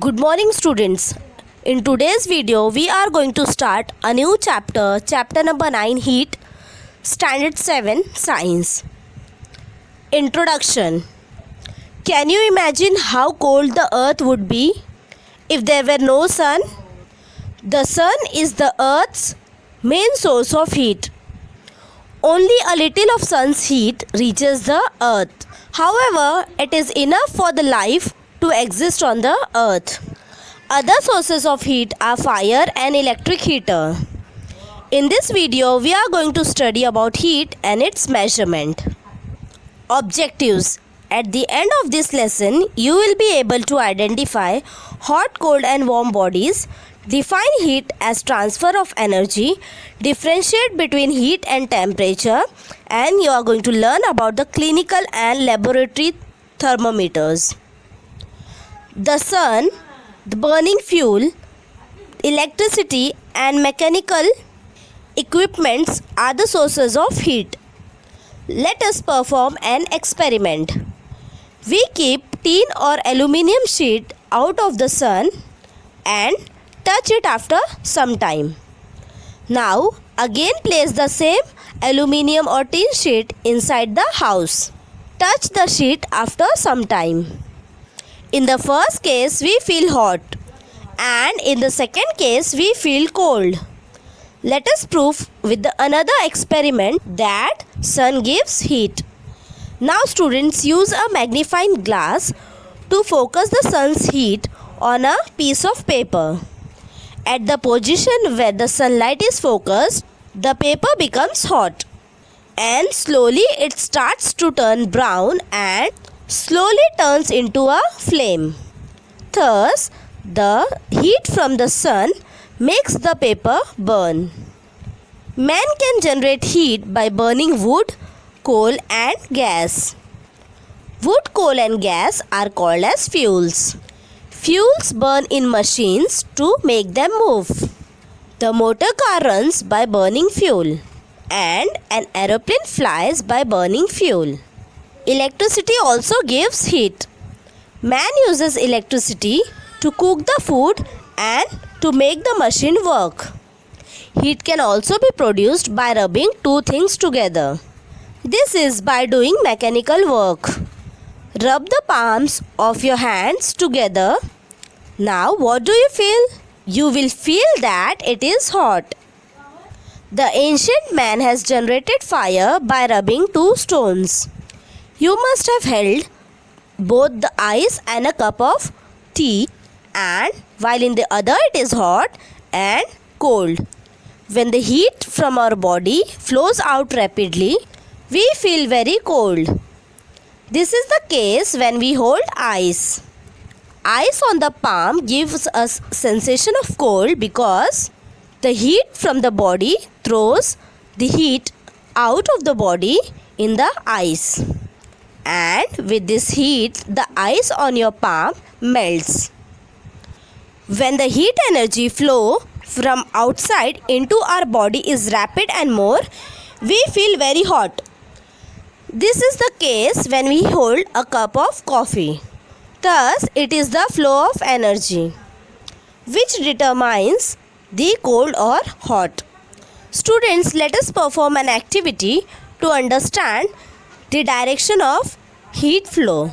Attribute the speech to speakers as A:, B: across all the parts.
A: Good morning, students. In today's video, we are going to start a new chapter, chapter number 9, Heat, Standard 7, Science. Introduction. Can you imagine how cold the earth would be if there were no sun? The sun is the earth's main source of heat. Only a little of sun's heat reaches the earth. However, it is enough for the life to exist on the earth. Other sources of heat are fire and electric heater. In this video, we are going to study about heat and its measurement. Objectives. At the end of this lesson, you will be able to identify hot, cold and warm bodies, define heat as transfer of energy, differentiate between heat and temperature, and you are going to learn about the clinical and laboratory thermometers. The sun, the burning fuel, electricity and mechanical equipments are the sources of heat. Let us perform an experiment. We keep tin or aluminium sheet out of the sun and touch it after some time. Now again place the same aluminium or tin sheet inside the house. Touch the sheet after some time. In the first case we feel hot and in the second case we feel cold. Let us prove with another experiment that sun gives heat. Now students, use a magnifying glass to focus the sun's heat on a piece of paper. At the position where the sunlight is focused, the paper becomes hot and slowly it starts to turn brown and slowly turns into a flame. Thus, the heat from the sun makes the paper burn. Man can generate heat by burning wood, coal and gas. Wood, coal and gas are called as fuels. Fuels burn in machines to make them move. The motor car runs by burning fuel and an aeroplane flies by burning fuel. Electricity also gives heat. Man uses electricity to cook the food and to make the machine work. Heat can also be produced by rubbing two things together. This is by doing mechanical work. Rub the palms of your hands together. Now what do you feel? You will feel that it is hot. The ancient man has generated fire by rubbing two stones. You must have held both the ice and a cup of tea, and while in the other it is hot and cold. When the heat from our body flows out rapidly, we feel very cold. This is the case when we hold ice. Ice on the palm gives us sensation of cold because the heat from the body throws the heat out of the body in the ice. And with this heat, the ice on your palm melts. When the heat energy flow from outside into our body is rapid and more, we feel very hot. This is the case when we hold a cup of coffee. Thus, it is the flow of energy which determines the cold or hot. Students, let us perform an activity to understand the direction of heat flow.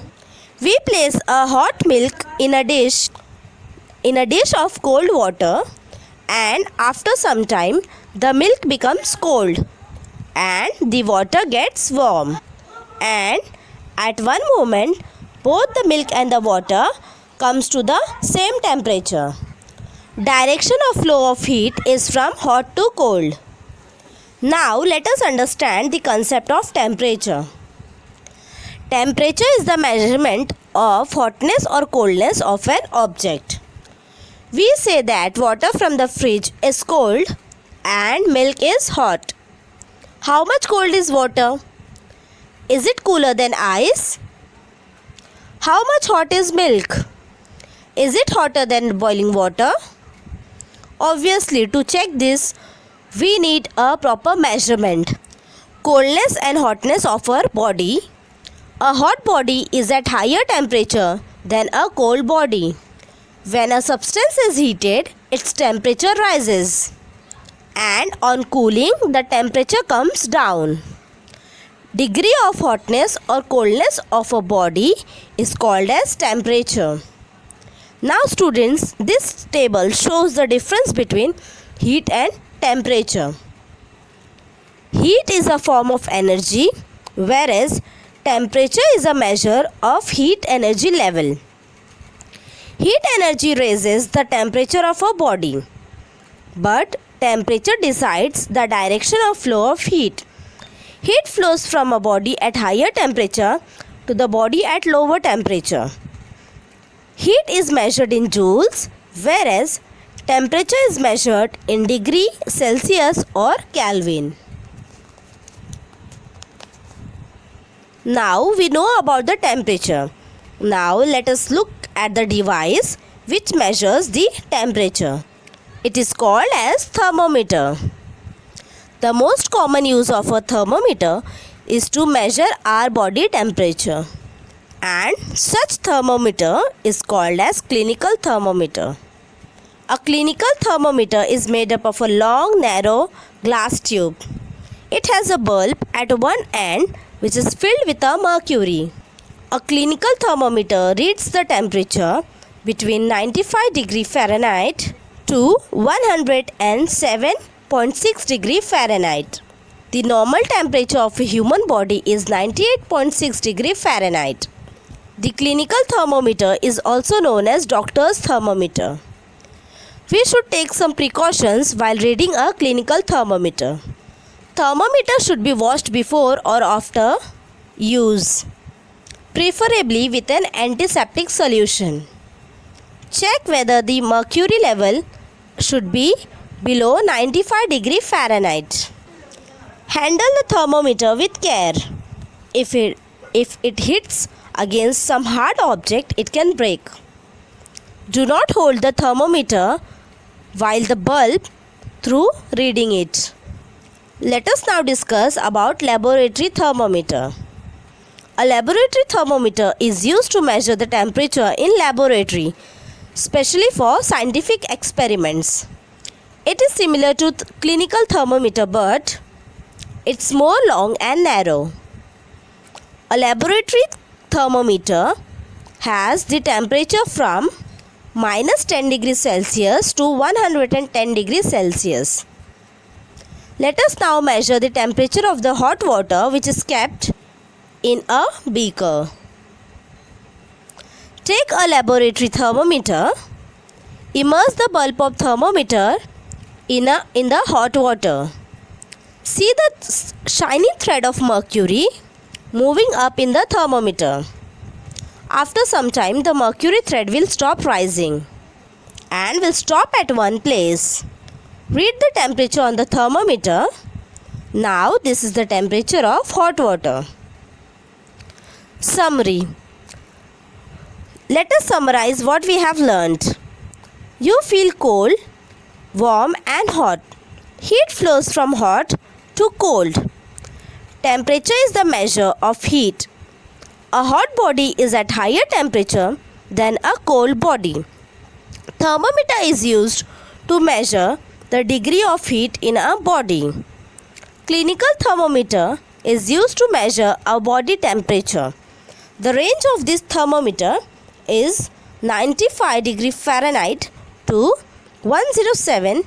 A: We place a hot milk in a dish of cold water, and after some time the milk becomes cold and the water gets warm, and at one moment both the milk and the water comes to the same temperature. Direction of flow of heat is from hot to cold. Now let us understand the concept of temperature. Temperature is the measurement of hotness or coldness of an object. We say that water from the fridge is cold and milk is hot. How much cold is water? Is it cooler than ice? How much hot is milk? Is it hotter than boiling water? Obviously, to check this, we need a proper measurement. Coldness and hotness of our body. A hot body is at higher temperature than a cold body. When a substance is heated, its temperature rises, and on cooling, the temperature comes down. Degree of hotness or coldness of a body is called as temperature. Now students, this table shows the difference between heat and temperature. Heat is a form of energy, whereas temperature is a measure of heat energy level. Heat energy raises the temperature of a body, but temperature decides the direction of flow of heat. Heat flows from a body at higher temperature to the body at lower temperature. Heat is measured in joules, whereas temperature is measured in degree Celsius or Kelvin. Now we know about the temperature. Now let us look at the device which measures the temperature. It is called as thermometer. The most common use of a thermometer is to measure our body temperature, and such thermometer is called as clinical thermometer. A clinical thermometer is made up of a long, narrow glass tube. It has a bulb at one end which is filled with a mercury. A clinical thermometer reads the temperature between 95 degrees Fahrenheit to 107.6 degrees Fahrenheit. The normal temperature of a human body is 98.6 degrees Fahrenheit. The clinical thermometer is also known as doctor's thermometer. We should take some precautions while reading a clinical thermometer. Thermometer should be washed before or after use, preferably with an antiseptic solution. Check whether the mercury level should be below 95 degrees Fahrenheit. Handle the thermometer with care. If it hits against some hard object, it can break. Do not hold the thermometer while the bulb through reading it. Let us now discuss about laboratory thermometer. A laboratory thermometer is used to measure the temperature in laboratory, especially for scientific experiments. It is similar to clinical thermometer, but it's more long and narrow. A laboratory thermometer has the temperature from minus 10 degrees Celsius to 110 degrees Celsius. Let us now measure the temperature of the hot water which is kept in a beaker. Take a laboratory thermometer. Immerse the bulb of thermometer in the hot water. See the shiny thread of mercury moving up in the thermometer. After some time, the mercury thread will stop rising and will stop at one place. Read the temperature on the thermometer. Now this is the temperature of hot water. Summary. Let us summarize what we have learnt. You feel cold, warm and hot. Heat flows from hot to cold. Temperature is the measure of heat. A hot body is at higher temperature than a cold body. Thermometer is used to measure the degree of heat in a body. Clinical thermometer is used to measure a body temperature. The range of this thermometer is 95 degrees Fahrenheit to 107